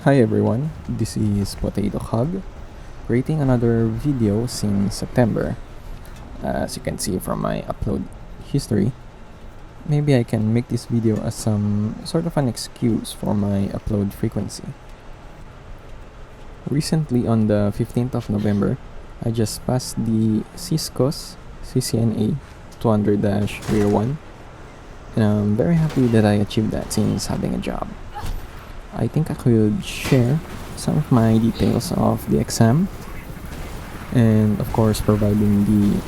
Hi everyone, this is Potato Hug, creating another video since September. As you can see from my upload history, maybe I can make this video as some sort of an excuse for my upload frequency. Recently on the 15th of November, I just passed the Cisco's CCNA 200-301 and I'm very happy that I achieved that since having a job. I think I could share some of my details of the exam and of course providing the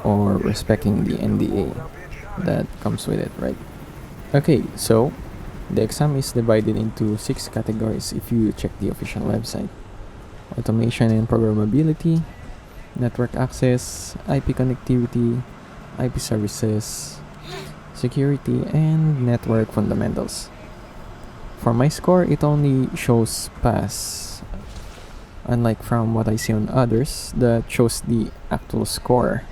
or respecting the NDA that comes with it, right? Okay, so the exam is divided into 6 categories if you check the official website: automation and programmability, network access, IP connectivity, IP services, security, and network fundamentals. For my score, it only shows pass, unlike from what I see on others that shows the actual score.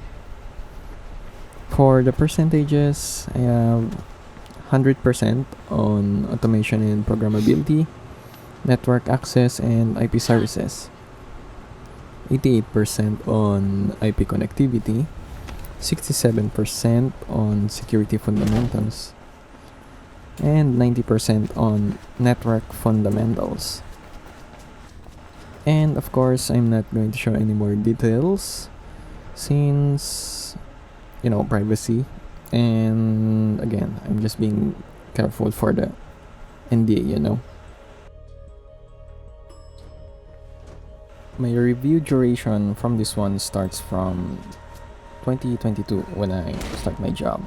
For the percentages, I have 100% on automation and programmability, network access, and IP services, 88% on IP connectivity, 67% on security fundamentals, and 90% on network fundamentals. And of course, I'm not going to show any more details since, privacy. And again, I'm just being careful for the NDA. My review duration from this one starts from 2022 when I start my job.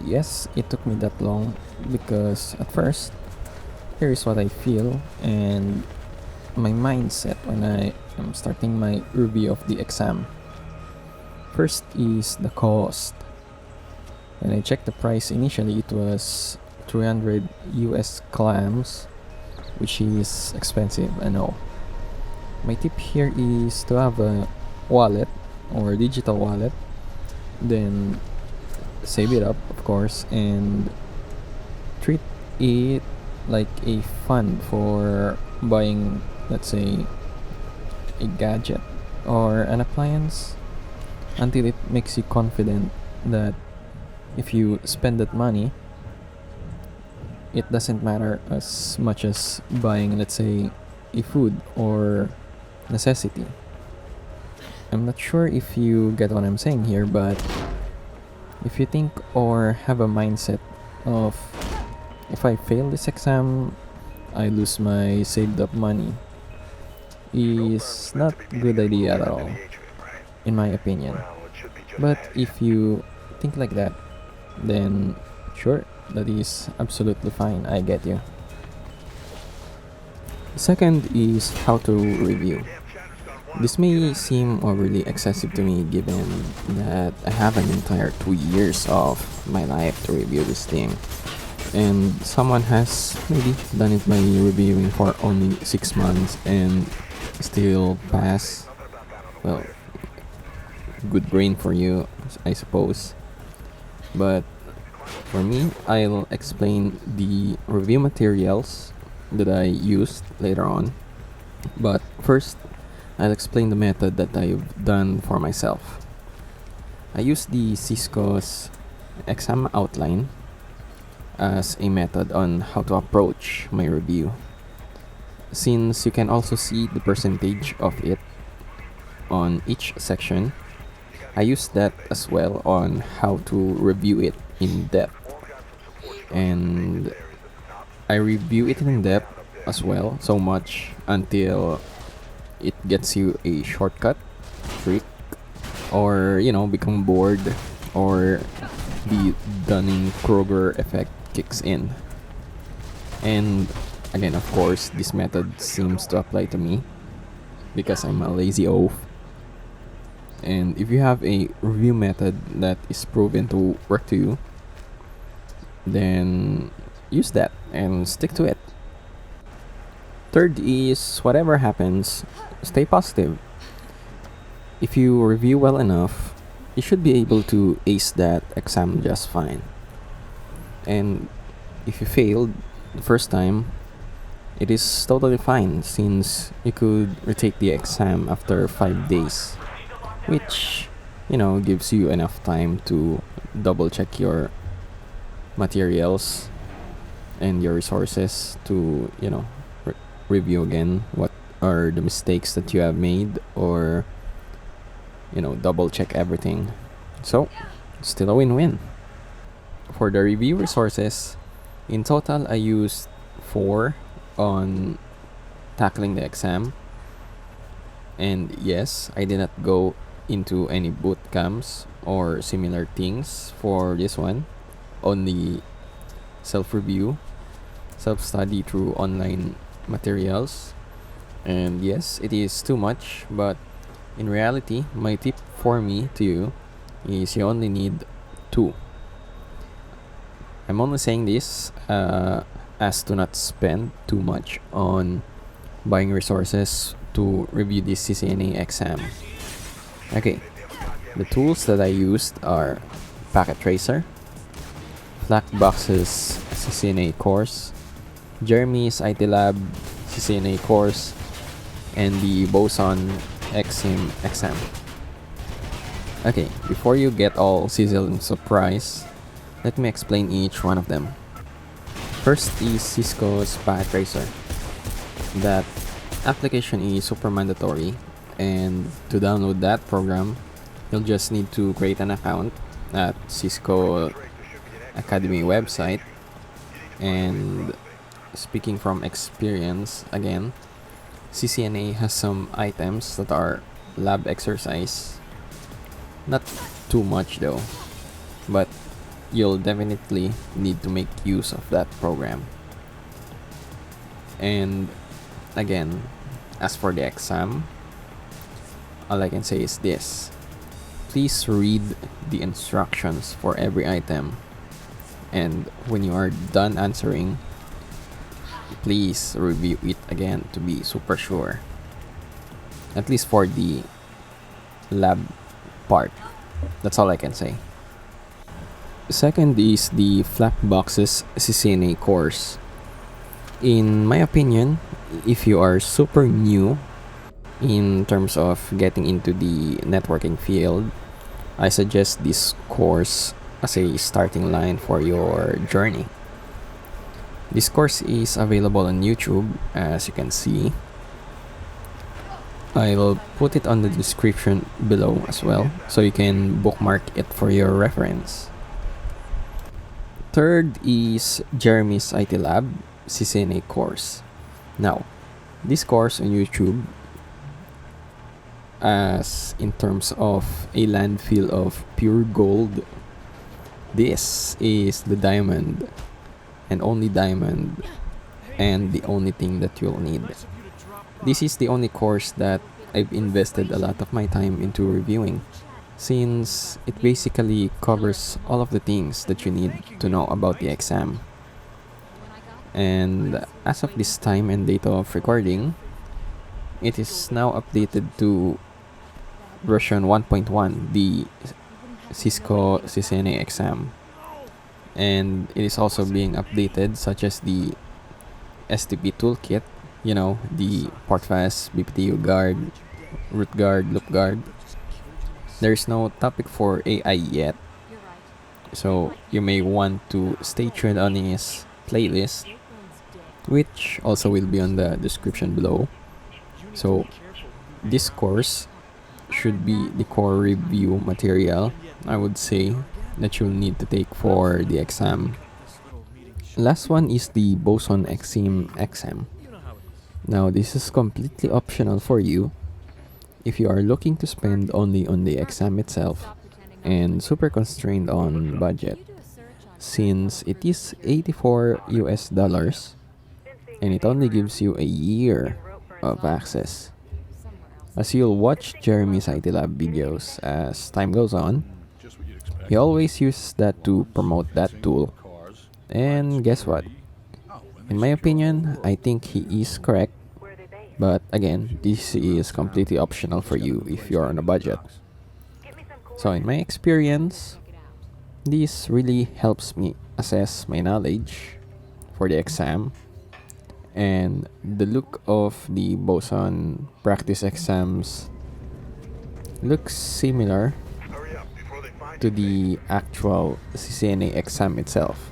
Yes, it took me that long because at first, here is what I feel and my mindset when I am starting my review of the exam. First is the cost. When I checked the price initially, it was 300 US clams, which is expensive, I know. My tip here is to have a wallet or digital wallet, then save it up, of course, and treat it like a fund for buying, let's say, a gadget or an appliance until it makes you confident that if you spend that money, it doesn't matter as much as buying, let's say, a food or necessity. I'm not sure if you get what I'm saying here, but if you think or have a mindset of if I fail this exam, I lose my saved up money, is not a good idea at all, in my opinion. But if you think like that, then sure, that is absolutely fine. I get you. Second is how to review. This may seem overly excessive to me given that I have an entire 2 years of my life to review this thing. And someone has maybe done it by reviewing for only 6 months and still pass. Well, good brain for you, I suppose. But for me, I'll explain the review materials that I used later on. But first, I'll explain the method that I've done for myself. I use the Cisco's exam outline as a method on how to approach my review. Since you can also see the percentage of it on each section, I use that as well on how to review it in depth. And I review it in depth as well so much until it gets you a shortcut trick or become bored or the Dunning-Kruger effect kicks in. And again, of course, this method seems to apply to me because I'm a lazy oaf. And if you have a review method that is proven to work to you, then use that and stick to it. Third is whatever happens, stay positive. If you review well enough, you should be able to ace that exam just fine. And if you failed the first time, It is totally fine since you could retake the exam after 5 days, which, gives you enough time to double check your materials and your resources to, review again what are the mistakes that you have made, or, double check everything. So, still a win-win. For the review resources, in total I used 4 on tackling the exam. And yes, I did not go into any boot camps or similar things for this one. Only self-review, self-study through online materials. And yes, it is too much, but in reality, my tip for me to you is you only need 2. I'm only saying this as to not spend too much on buying resources to review this CCNA exam. Okay, the tools that I used are Packet Tracer, Blackbox's CCNA course, Jeremy's IT Lab CCNA course, and the Boson ExSim exam. Okay, before you get all sizzled and surprised, let me explain each one of them. First is Cisco's Packet Tracer. That application is super mandatory, and to download that program, you'll just need to create an account at Cisco Academy website. And speaking from experience again, CCNA has some items that are lab exercise. Not too much though, but you'll definitely need to make use of that program. And again, as for the exam, all I can say is this: please read the instructions for every item, and when you are done answering, please review it again to be super sure, at least for the lab part. That's all I can say. Second is the Flapbox's CCNA course. In my opinion, if you are super new in terms of getting into the networking field, I suggest this course as a starting line for your journey. This course is available on YouTube, as you can see. I'll put it on the description below as well, so you can bookmark it for your reference. Third is Jeremy's IT Lab CCNA course. Now, this course on YouTube, as in terms of a landfill of pure gold, this is the diamond, and only diamond, and the only thing that you'll need. This is the only course that I've invested a lot of my time into reviewing, since it basically covers all of the things that you need to know about the exam. And as of this time and date of recording, it is now updated to version 1.1, the Cisco CCNA exam. And it is also being updated, such as the STP toolkit, the portfast, BPTU guard, root guard, loop guard. There's no topic for AI yet, so you may want to stay tuned on his playlist, which also will be on the description below. So this course should be the core review material, I would say, that you'll need to take for the exam. Last one is the Boson ExSim exam. Now, this is completely optional for you if you are looking to spend only on the exam itself and super constrained on budget, since it is $84 and it only gives you a year of access. As you'll watch Jeremy's IT Lab videos as time goes on, he always uses that to promote that tool. And guess what? In my opinion, I think he is correct. But again, this is completely optional for you if you're on a budget. So in my experience, this really helps me assess my knowledge for the exam. And the look of the Boson practice exams looks similar to the actual CCNA exam itself.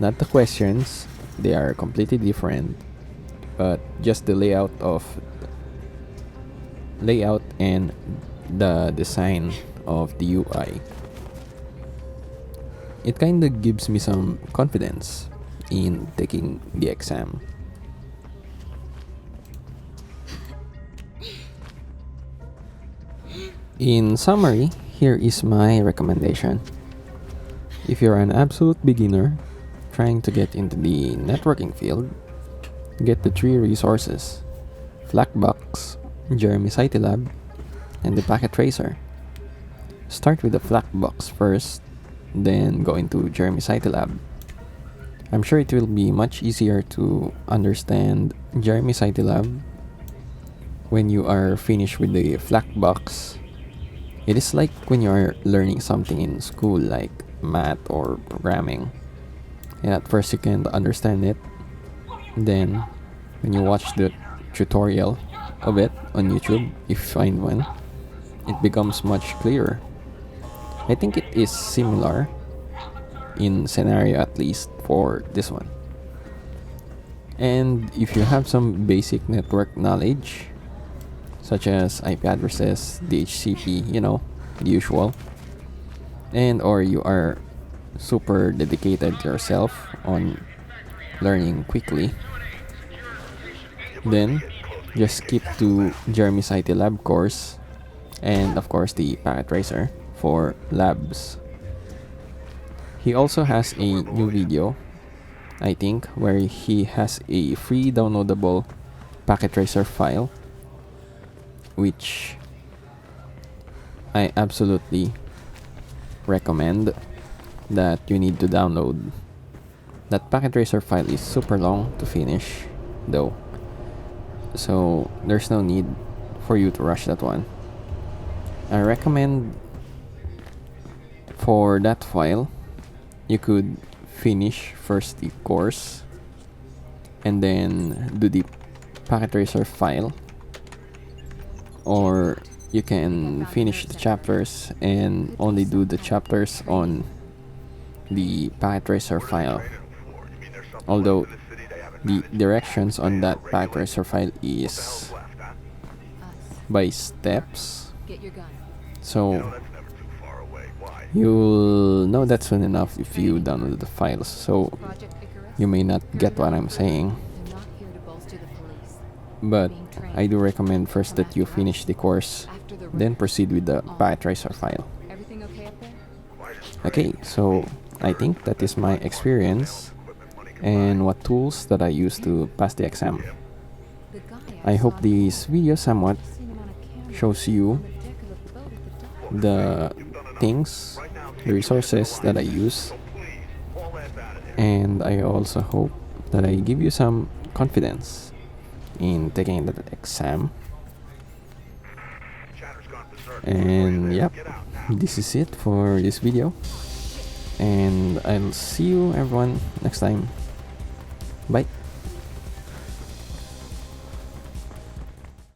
Not the questions, they are completely different, but just the layout and the design of the UI. It kinda gives me some confidence in taking the exam. In summary, here is my recommendation. If you're an absolute beginner trying to get into the networking field, get the 3 resources: Flakbox, Jeremy Citylab, and the Packet Tracer. Start with the Flakbox first, then go into Jeremy Citylab. I'm sure it will be much easier to understand Jeremy Citylab when you are finished with the Flakbox. It is like when you are learning something in school like math or programming. And at first you can't understand it. Then when you watch the tutorial of it on YouTube, if you find one, it becomes much clearer. I think it is similar in scenario, at least for this one. And if you have some basic network knowledge, such as IP addresses, DHCP, the usual, and or you are super dedicated to yourself on learning quickly, then just skip to Jeremy Citylab course, and of course the Packet Tracer for labs. He also has a new video, I think, where he has a free downloadable Packet Tracer file, which I absolutely recommend that you need to download. That Packet Tracer file is super long to finish though, so there's no need for you to rush that one. I recommend for that file you could finish first the course and then do the Packet Tracer file, or you can finish the chapters and only do the chapters on the Packet Tracer file. Although the directions on that Packet Tracer file is by steps, so you'll know that soon enough if you download the files, so you may not get what I'm saying. But I do recommend first that you finish the course, then proceed with the Packet Tracer file. Okay, so I think that is my experience and what tools that I use to pass the exam. I hope this video somewhat shows you the things, the resources that I use, and I also hope that I give you some confidence in taking the exam. And yep, this is it for this video, and I'll see you everyone next time. Bye.